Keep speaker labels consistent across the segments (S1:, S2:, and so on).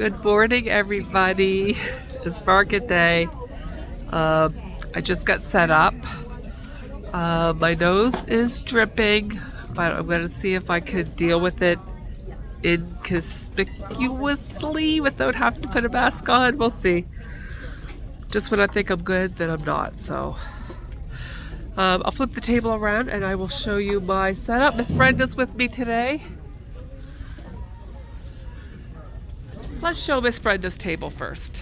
S1: Good morning, everybody. It's market day. I just got set up. My nose is dripping, but I'm going to see if I could deal with it inconspicuously without having to put a mask on. We'll see. Just when I think I'm good, then I'm not. So I'll flip the table around and I will show you my setup. Miss Brenda's with me today. Let's show Miss Brenda's table first.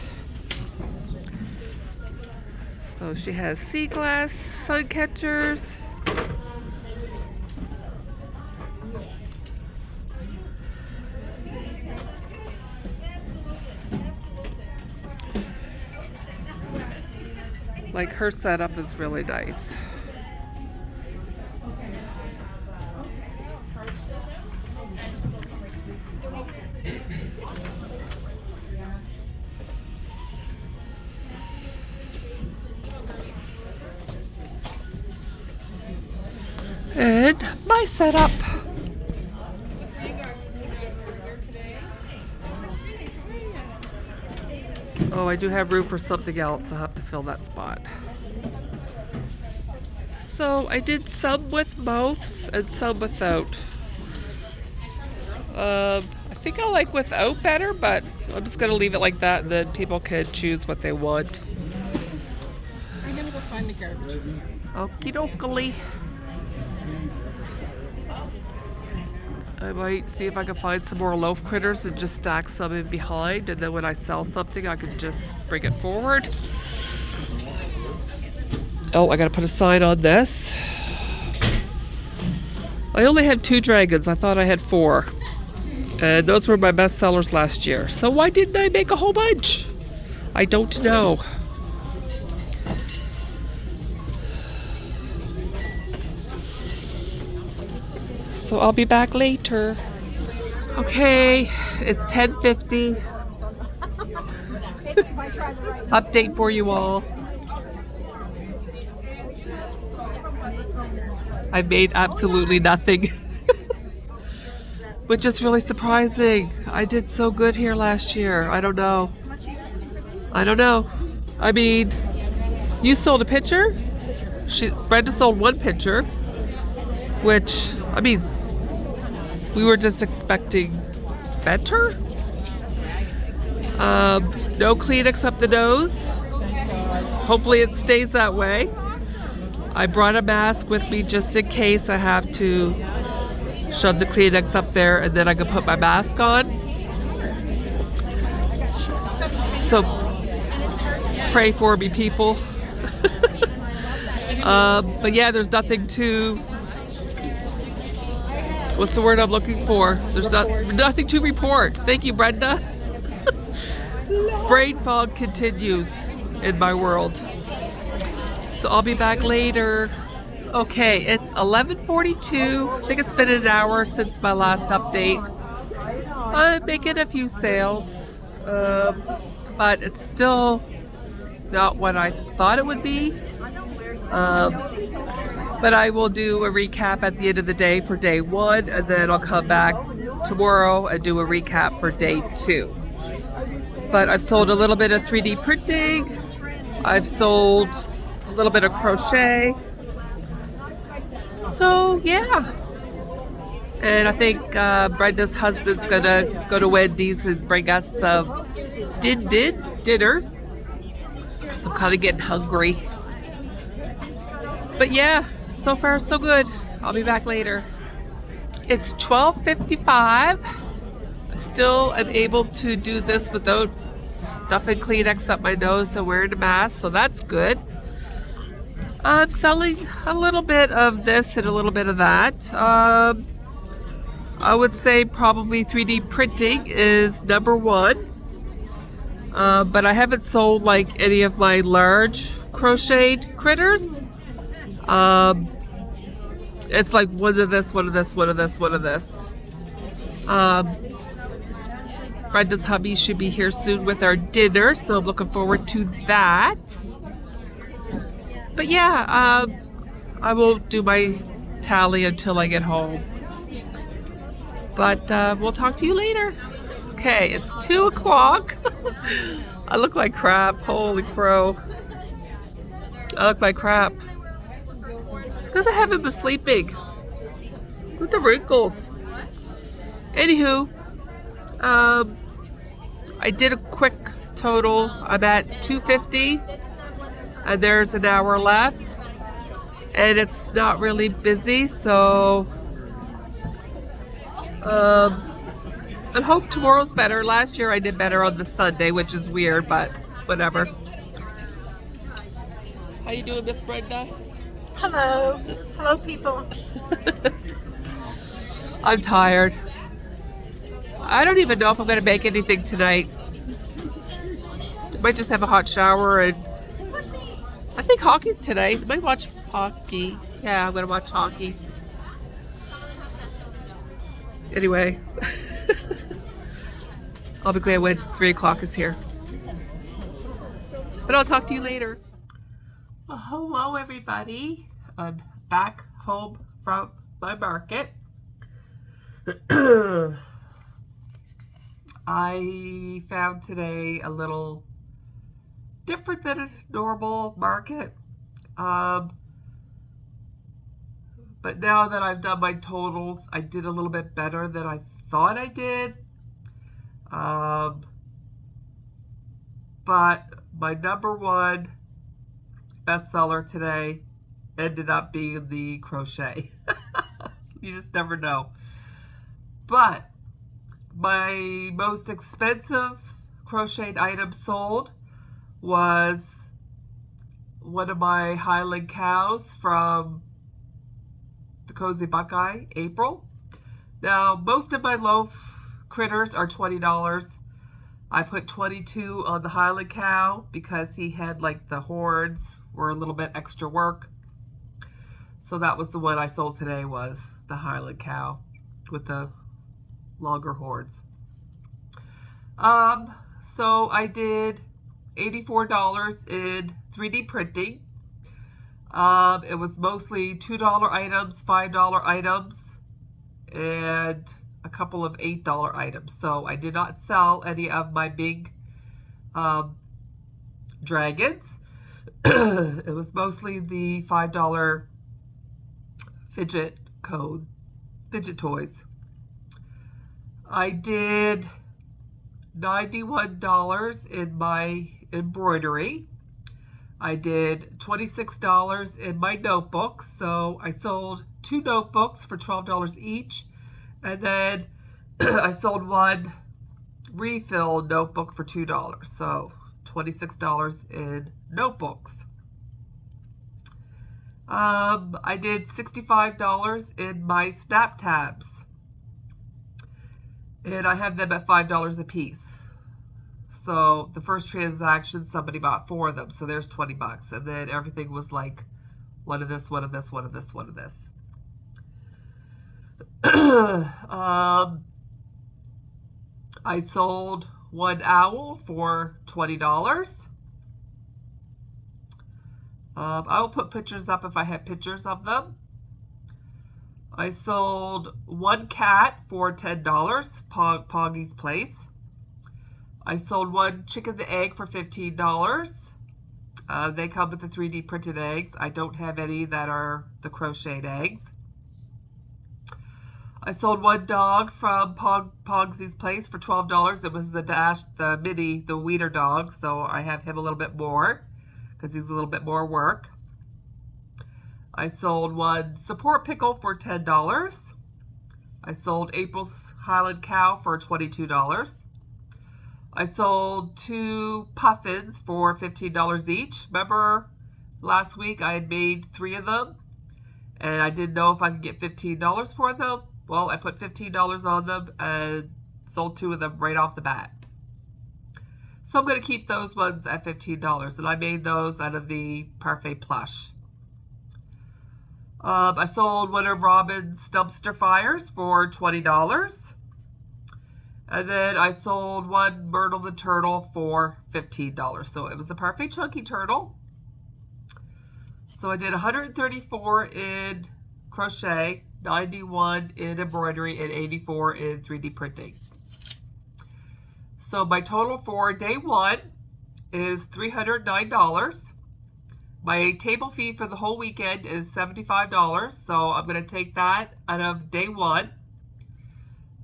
S1: So she has sea glass, sun catchers, like her setup is really nice. And my setup. Oh, I do have room for something else. I'll have to fill that spot. So I did some with mouths and some without. I think I like without better, but I'm just gonna leave it like that and then people can choose what they want.
S2: I'm gonna go find the garbage.
S1: Okie dokie. I might see if I can find some more loaf critters and just stack some in behind, and then when I sell something I can just bring it forward. Oh, I gotta put a sign on this. I only had 2 dragons. I thought I had 4. And those were my best sellers last year. So why didn't I make a whole bunch? I don't know. So I'll be back later. Okay, it's 10:50. Update for you all. I made absolutely nothing. Which is really surprising. I did so good here last year. I don't know. I mean, you sold a picture? Brenda sold 1 picture. Which, I mean, we were just expecting better. No Kleenex up the nose. Hopefully it stays that way. I brought a mask with me just in case I have to shove the Kleenex up there and then I can put my mask on. So pray for me, people. But yeah, there's nothing to... What's the word I'm looking for? There's nothing to report. Thank you, Brenda. Brain fog continues in my world. So I'll be back later. Okay, it's 11:42. I think it's been an hour since my last update. I'm making a few sales, but it's still not what I thought it would be. But I will do a recap at the end of the day for day 1, and then I'll come back tomorrow and do a recap for day 2. But I've sold a little bit of 3D printing. I've sold a little bit of crochet. So yeah. And I think Brenda's husband's gonna go to Wendy's and bring us some dinner. So I'm kind of getting hungry. But yeah. So far, so good. I'll be back later. It's 12:55. I still am able to do this without stuffing Kleenex up my nose and wearing a mask, so that's good. I'm selling a little bit of this and a little bit of that. I would say probably 3D printing is number 1. But I haven't sold like any of my large crocheted critters. It's like one of this, one of this, one of this, one of this. Brenda's hubby should be here soon with our dinner, so I'm looking forward to that. But yeah, I won't do my tally until I get home. But we'll talk to you later. Okay, it's 2 o'clock. I look like crap. Holy crow. I look like crap. It's because I haven't been sleeping. Look at the wrinkles. Anywho, I did a quick total. I'm at 250, and there's an hour left, and it's not really busy, so I hope tomorrow's better. Last year I did better on the Sunday, which is weird, but whatever. How you doing, Miss Brenda?
S2: Hello. Hello, people.
S1: I'm tired. I don't even know if I'm going to make anything tonight. I might just have a hot shower, and I think hockey's tonight. I might watch hockey. Yeah, I'm going to watch hockey. Anyway, I'll be glad when 3 o'clock is here. But I'll talk to you later. Well, hello, everybody. I'm back home from my market. I found today a little different than a normal market. But now that I've done my totals, I did a little bit better than I thought I did. But my number one bestseller today ended up being the crochet. You just never know. But my most expensive crocheted item sold was one of my Highland cows from the Cozy Buckeye, April. Now, most of my loaf critters are $20. I put $22 on the Highland cow because he had like the horns were a little bit extra work. So that was the one I sold today, was the Highland cow with the longer horns. So I did $84 in 3D printing. It was mostly $2 items, $5 items, and a couple of $8 items. So I did not sell any of my big dragons. It was mostly the $5 fidget toys. I did $91 in my embroidery. I did $26 in my notebooks. So I sold 2 notebooks for $12 each. And then I sold one refill notebook for $2. So $26 in notebooks. I did $65 in my snap tabs. And I have them at $5 a piece. So the first transaction, somebody bought 4 of them. So there's 20 bucks. And then everything was like one of this, one of this, one of this, one of this. I sold one owl for $20. I will put pictures up if I have pictures of them. I sold one cat for $10, Poggy's Place. I sold one chicken the egg for $15. They come with the 3D printed eggs. I don't have any that are the crocheted eggs. I sold one dog from Pogsy's Place for $12. It was the mini, the wiener dog, so I have him a little bit more because he's a little bit more work. I sold one support pickle for $10. I sold April's Highland cow for $22. I sold 2 puffins for $15 each. Remember last week I had made 3 of them and I didn't know if I could get $15 for them. Well, I put $15 on them and sold 2 of them right off the bat. So I'm going to keep those ones at $15, and I made those out of the Parfait plush. I sold one of Robin's dumpster fires for $20. And then I sold one Myrtle the Turtle for $15. So it was a Parfait chunky turtle. So I did 134 in crochet, 91 in embroidery, and 84 in 3D printing. So my total for day 1 is $309. My table fee for the whole weekend is $75, so I'm going to take that out of day 1.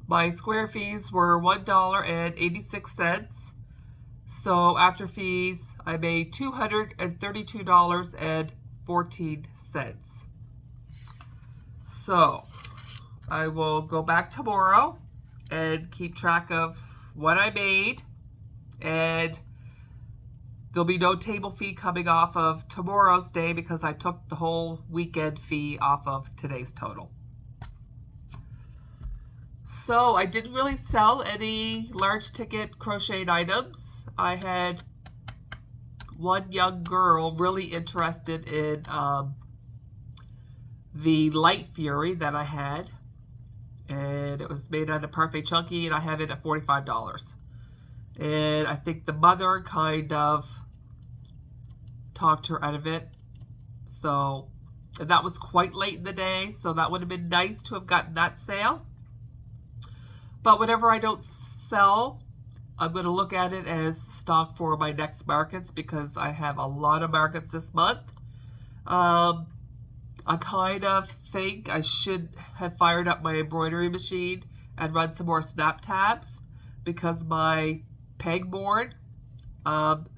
S1: My square fees were $1.86. So after fees, I made $232.14. So I will go back tomorrow and keep track of what I made, and there'll be no table fee coming off of tomorrow's day because I took the whole weekend fee off of today's total. So I didn't really sell any large ticket crocheted items. I had one young girl really interested in the Light Fury that I had, and it was made out of Parfait Chunky, and I have it at $45. And I think the mother kind of talked her out of it. So, and that was quite late in the day, so that would have been nice to have gotten that sale. But whatever I don't sell, I'm going to look at it as stock for my next markets because I have a lot of markets this month. I kind of think I should have fired up my embroidery machine and run some more snap tabs because my pegboard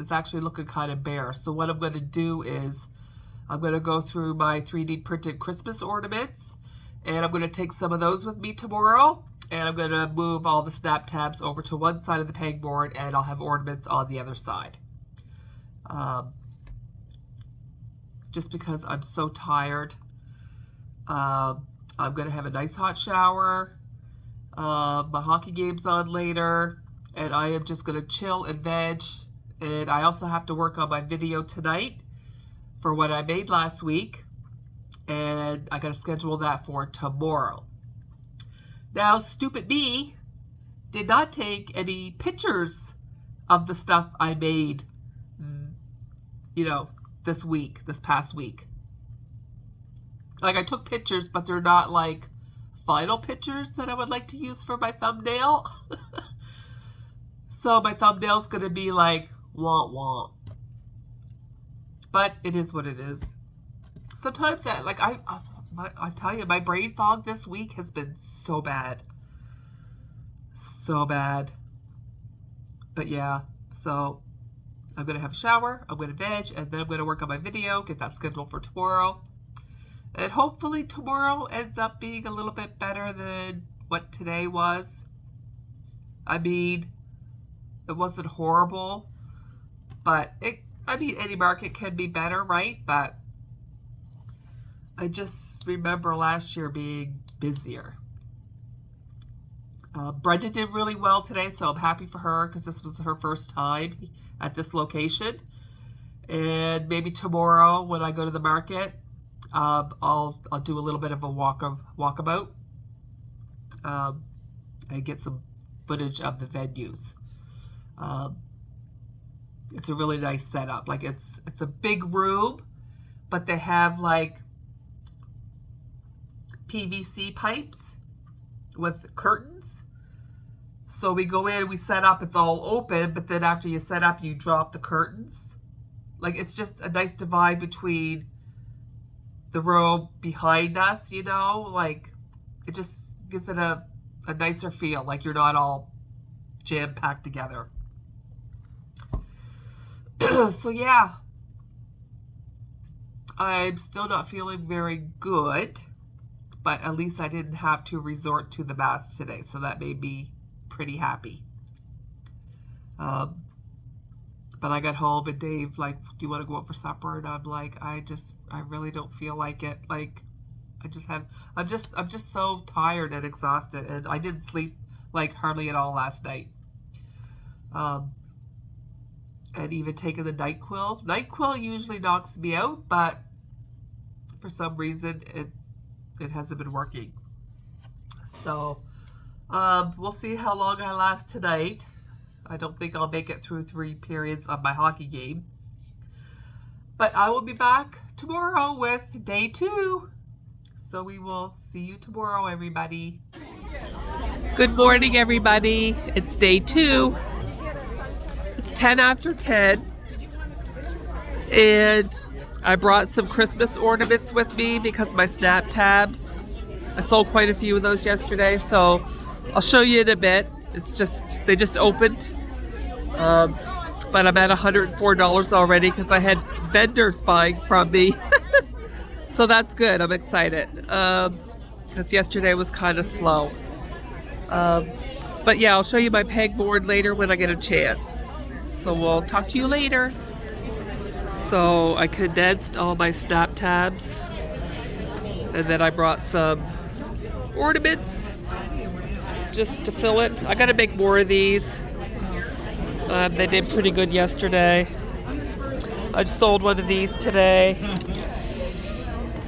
S1: is actually looking kind of bare. So what I'm going to do is I'm going to go through my 3D printed Christmas ornaments, and I'm going to take some of those with me tomorrow, and I'm going to move all the snap tabs over to one side of the pegboard, and I'll have ornaments on the other side. Just because I'm so tired. I'm going to have a nice hot shower. My hockey game's on later, and I am just going to chill and veg. And I also have to work on my video tonight for what I made last week, and I got to schedule that for tomorrow. Now, stupid me did not take any pictures of the stuff I made, this past week. Like, I took pictures, but they're not like final pictures that I would like to use for my thumbnail. So my thumbnail's going to be like, wah wah. But it is what it is. Sometimes, I tell you, my brain fog this week has been so bad. So bad. But yeah, so I'm going to have a shower, I'm going to veg, and then I'm going to work on my video, get that scheduled for tomorrow. And hopefully tomorrow ends up being a little bit better than what today was. I mean, it wasn't horrible, but any market can be better, right? But I just remember last year being busier. Brenda did really well today, so I'm happy for her because this was her first time at this location. And maybe tomorrow when I go to the market, I'll do a little bit of a walkabout and get some footage of the venues. It's a really nice setup. Like it's a big room, but they have like PVC pipes with curtains. So we go in, we set up, it's all open, but then after you set up, you drop the curtains. Like it's just a nice divide between the row behind us, like it just gives it a nicer feel, like you're not all jam-packed together. So yeah, I'm still not feeling very good, but at least I didn't have to resort to the mask today, so that made me pretty happy. But I got home and Dave like, do you want to go out for supper? And I'm like, I really don't feel like it. Like, I'm just so tired and exhausted, and I didn't sleep like hardly at all last night. And even taking the NyQuil. NyQuil usually knocks me out, but for some reason it hasn't been working. So we'll see how long I last tonight. I don't think I'll make it through 3 periods of my hockey game. But I will be back tomorrow with day 2. So we will see you tomorrow, everybody. Good morning, everybody. It's day 2. 10 after 10. And I brought some Christmas ornaments with me because my snap tabs, I sold quite a few of those yesterday, so I'll show you in a bit. It's just, they just opened. But I'm at $104 already because I had vendors buying from me. So that's good. I'm excited. Because yesterday was kind of slow. But yeah, I'll show you my pegboard later when I get a chance. So we'll talk to you later. So I condensed all my snap tabs. And then I brought some ornaments just to fill it. I gotta make more of these. They did pretty good yesterday. I just sold one of these today.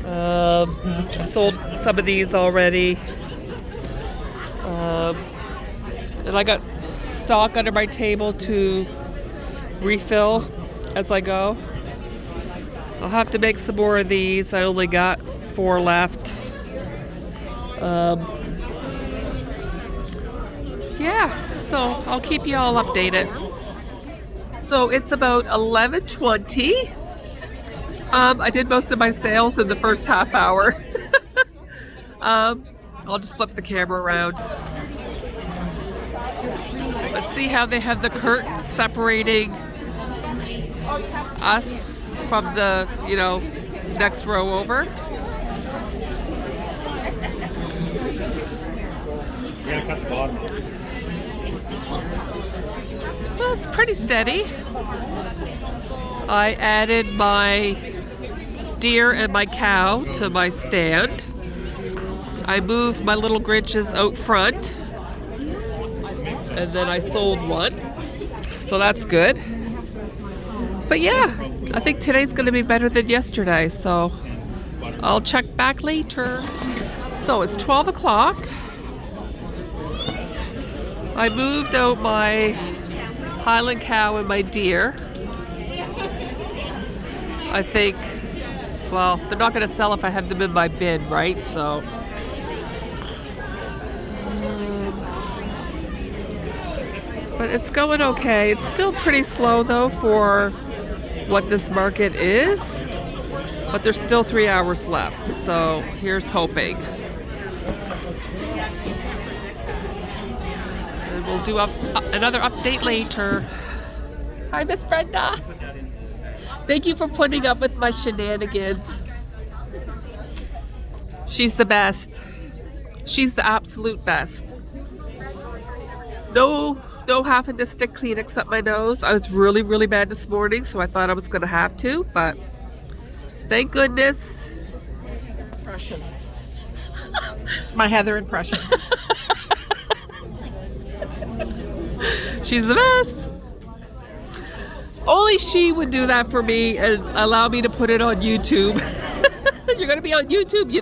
S1: I sold some of these already. And I got stock under my table to refill as I go. I'll have to make some more of these. I only got 4 left. Yeah, so I'll keep you all updated. So it's about 11:20. I did most of my sales in the first half hour. I'll just flip the camera around. Let's see how they have the curtains separating us from the, next row over.
S3: Yeah, cut the bottom.
S1: Well, it's pretty steady. I added my deer and my cow to my stand. I moved my little Grinches out front. And then I sold one. So that's good. But yeah, I think today's going to be better than yesterday. So I'll check back later. So it's 12 o'clock. I moved out my Highland cow and my deer. I think, well, they're not going to sell if I have them in my bin, right? So, but it's going okay. It's still pretty slow though for what this market is, but there's still 3 hours left. So here's hoping. And we'll do another update later. Hi, Miss Brenda. Thank you for putting up with my shenanigans. She's the best. She's the absolute best. No having to stick Kleenex up my nose. I was really, really bad this morning, so I thought I was going to have to, but thank goodness.
S2: Impression. My Heather impression.
S1: She's the best. Only she would do that for me and allow me to put it on YouTube. You're going to be on YouTube,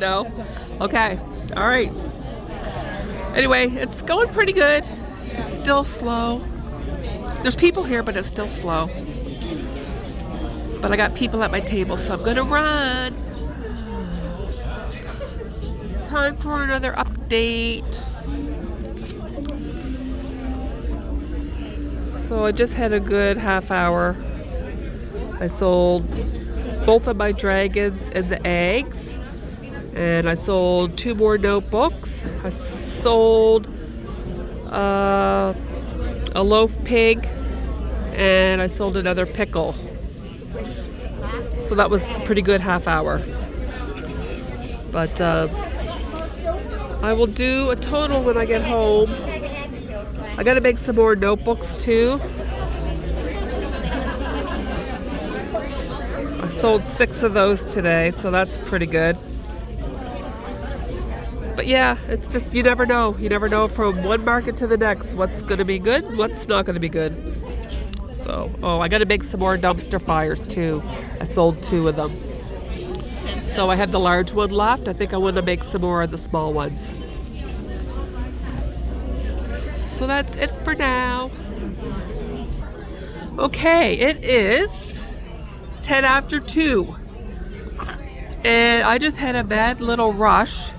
S1: Okay. All right. Anyway, it's going pretty good. It's still slow. There's people here, but it's still slow. But I got people at my table, so I'm going to run. Time for another update. So I just had a good half hour. I sold both of my dragons and the eggs. And I sold 2 more notebooks. I sold a loaf pig. And I sold another pickle. So that was a pretty good half hour. But I will do a total when I get home. I gotta make some more notebooks too. I sold 6 of those today, so that's pretty good. But yeah, it's just, you never know. You never know from one market to the next what's gonna be good, what's not gonna be good. So, I gotta make some more dumpster fires too. I sold 2 of them. So I had the large one left. I think I want to make some more of the small ones. So that's it for now. Okay, it is 10 after 2. And I just had a bad little rush.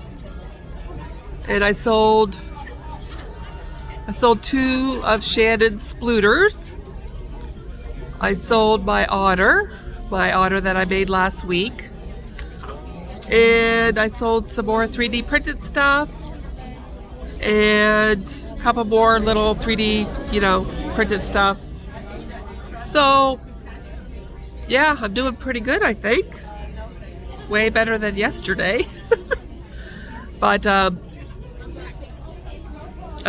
S1: And I sold 2 of Shannon's splooters. I sold my otter that I made last week. And I sold some more 3D printed stuff and a couple more little 3D, printed stuff. So, yeah, I'm doing pretty good, I think. Way better than yesterday. But, I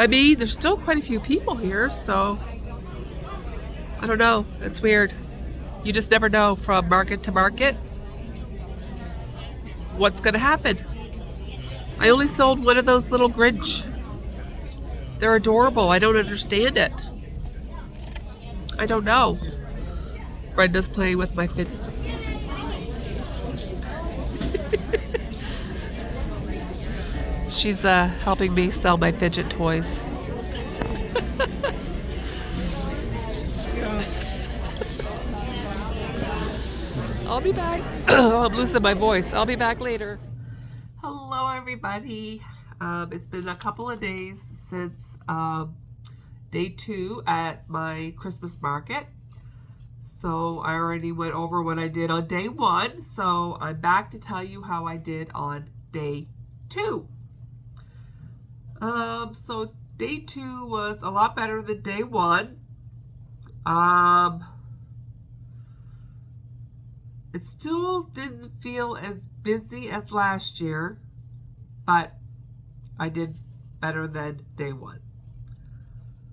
S1: mean, there's still quite a few people here, so I don't know. It's weird. You just never know from market to market what's going to happen. I only sold one of those little Grinch. They're adorable. I don't understand it. I don't know. Brenda's playing with my fidget. She's helping me sell my fidget toys. I'll be back. I'm losing my voice. I'll be back later. Hello, everybody. It's been a couple of days since day 2 at my Christmas market. So I already went over what I did on day 1. So I'm back to tell you how I did on day 2. So day 2 was a lot better than day 1. It still didn't feel as busy as last year, but I did better than day 1.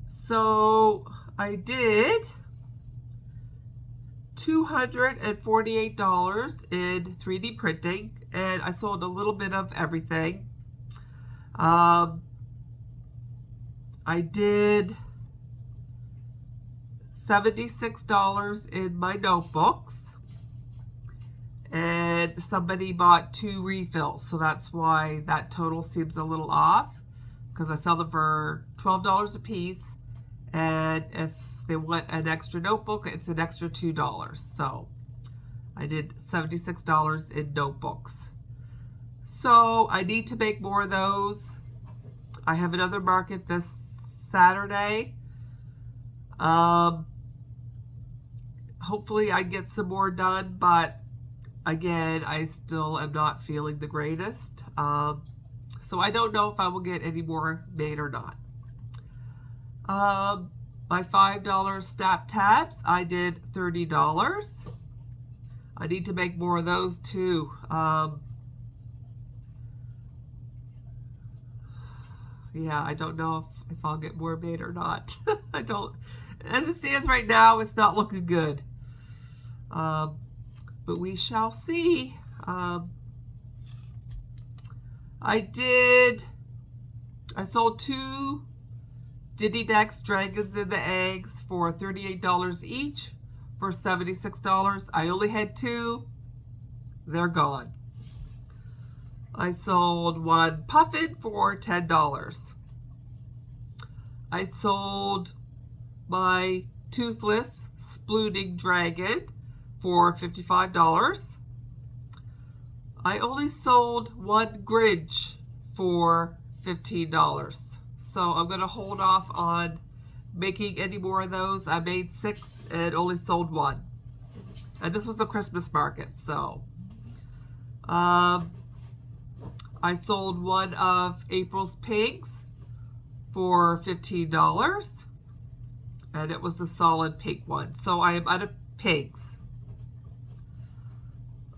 S1: So I did $248 in 3D printing, and I sold a little bit of everything. I did $76 in my notebooks, and somebody bought 2 refills, so that's why that total seems a little off, because I sell them for $12 a piece, and if they want an extra notebook, it's an extra $2. So I did $76 in notebooks. So I need to make more of those. I have another market this Saturday. Hopefully I get some more done, but again, I still am not feeling the greatest. So I don't know if I will get any more made or not. My $5 snap tabs, I did $30. I need to make more of those too. Yeah, I don't know if I'll get more made or not. I don't. As it stands right now, it's not looking good. But we shall see. I sold 2 Diddy Decks Dragons in the Eggs for $38 each for $76. I only had 2. They're gone. I sold 1 Puffin for $10. I sold my Toothless Splooning Dragon for $55. I only sold 1 Grinch for $15. So I'm going to hold off on making any more of those. I made 6 and only sold 1. And this was a Christmas market, so. I sold 1 of April's Pinks for $15. And it was the solid pink one. So I am out of pinks.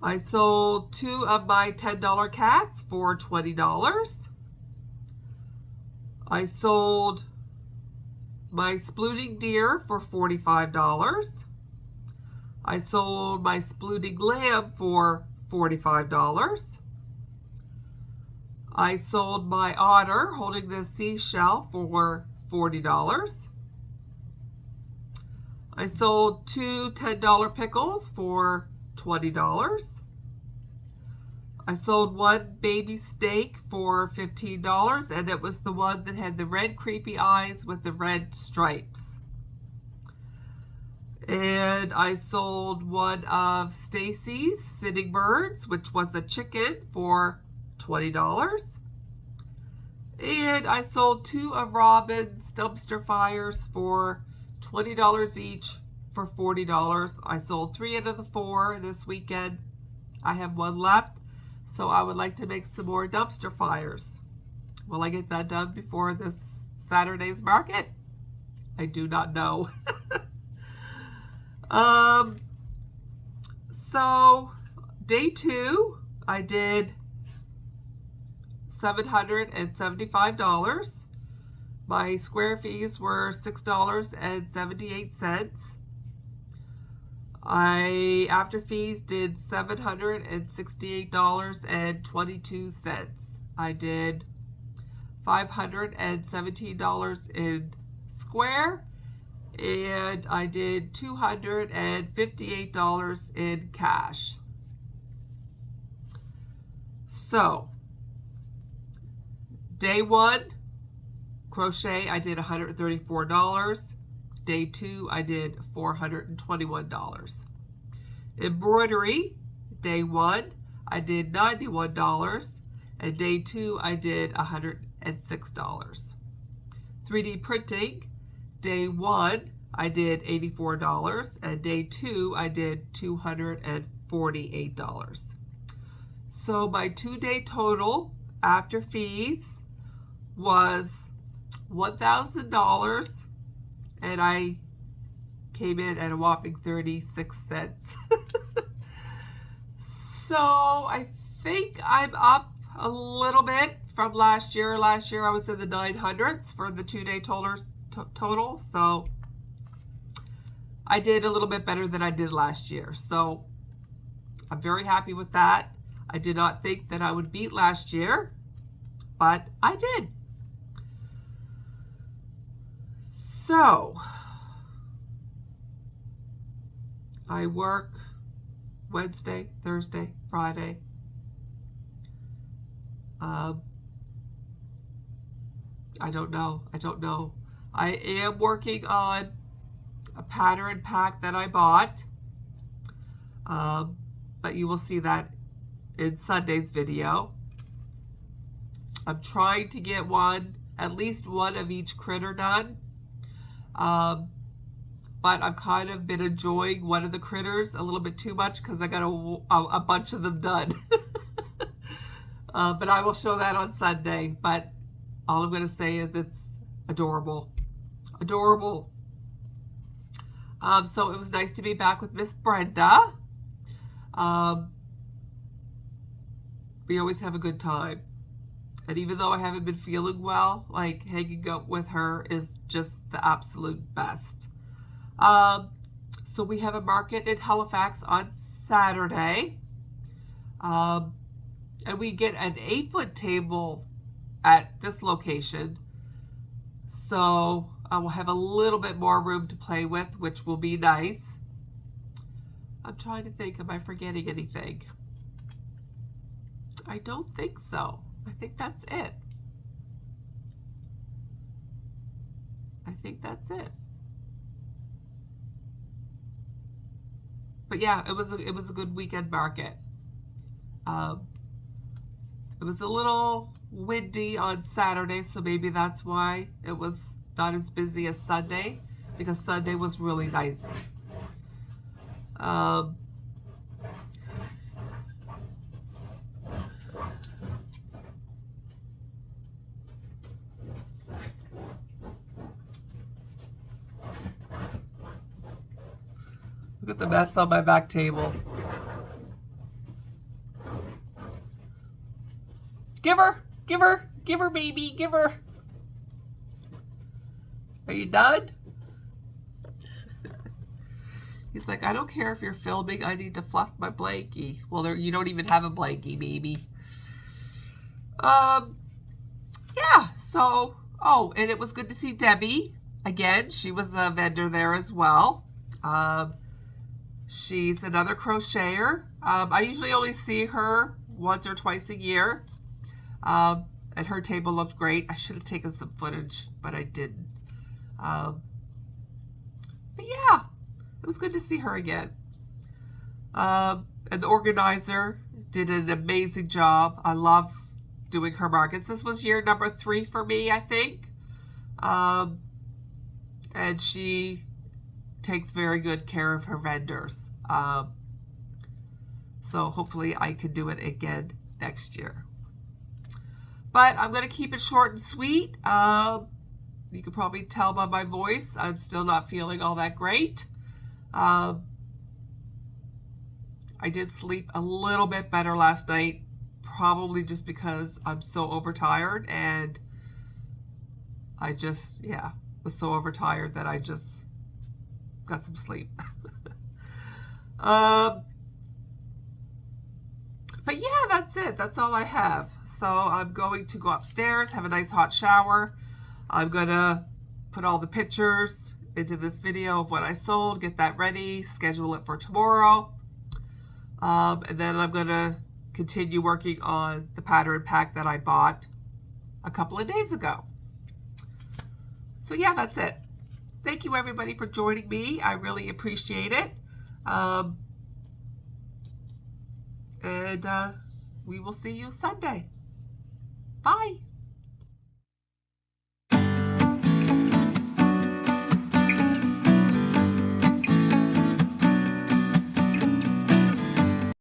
S1: I sold 2 of my $10 cats for $20. I sold my Splooting Deer for $45. I sold my Splooting Lamb for $45. I sold my Otter holding the seashell for $40. I sold 2 $10 pickles for $20. I sold 1 baby snake for $15, and it was the one that had the red creepy eyes with the red stripes. And I sold 1 of Stacy's Sitting Birds, which was a chicken, for $20. And I sold 2 of Robin's Dumpster Fires for $20 each for $40. I sold 3 out of the 4 this weekend. I have 1 left, so I would like to make some more dumpster fires. Will I get that done before this Saturday's market? I do not know. So day 2, I did $775. My square fees were $6.78. I, after fees, did $768.22. I did $517 in square, and I did $258 in cash. So, day 1, crochet, I did $134. Day 2, I did $421. Embroidery, day 1, I did $91. And day 2, I did $106. 3D printing, day 1, I did $84. And day 2, I did $248. So my 2-day total after fees was $1,000, and I came in at a whopping 36 cents. So I think I'm up a little bit from last year. Last year I was in the 900s for the 2-day total. So I did a little bit better than I did last year. So I'm very happy with that. I did not think that I would beat last year, but I did. So I work Wednesday, Thursday, Friday. I don't know. I am working on a pattern pack that I bought, but you will see that in Sunday's video. I'm trying to get at least one of each critter done. But I've kind of been enjoying one of the critters a little bit too much because I got a bunch of them done. But I will show that on Sunday. But all I'm going to say is it's adorable. Adorable. So it was nice to be back with Miss Brenda. We always have a good time. And even though I haven't been feeling well, like hanging out with her is just the absolute best. So we have a market in Halifax on Saturday. And we get an 8-foot table at this location. So I will have a little bit more room to play with, which will be nice. I'm trying to think, am I forgetting anything? I don't think so. I think that's it. But yeah, it was a good weekend market. It was a little windy on Saturday, so maybe that's why it was not as busy as Sunday, because Sunday was really nice. Look at the mess on my back table. Give her, baby, give her. Are you done? He's like, I don't care if you're filming, I need to fluff my blankie. Well, you don't even have a blankie, baby. Yeah, so, oh, and it was good to see Debbie. Again, she was a vendor there as well. She's another crocheter. I usually only see her once or twice a year. And her table looked great. I should have taken some footage, but I didn't. But yeah, it was good to see her again. And the organizer did an amazing job. I love doing her markets. This was year number 3 for me, I think. And she takes very good care of her vendors. So hopefully I can do it again next year. But I'm going to keep it short and sweet. You can probably tell by my voice, I'm still not feeling all that great. I did sleep a little bit better last night, probably just because I'm so overtired, and I just, yeah, was so overtired that I just got some sleep. But yeah, that's it. That's all I have. So I'm going to go upstairs, have a nice hot shower. I'm going to put all the pictures into this video of what I sold, get that ready, schedule it for tomorrow. And then I'm going to continue working on the pattern pack that I bought a couple of days ago. So yeah, that's it. Thank you everybody for joining me. I really appreciate it. And we will see you Sunday. Bye.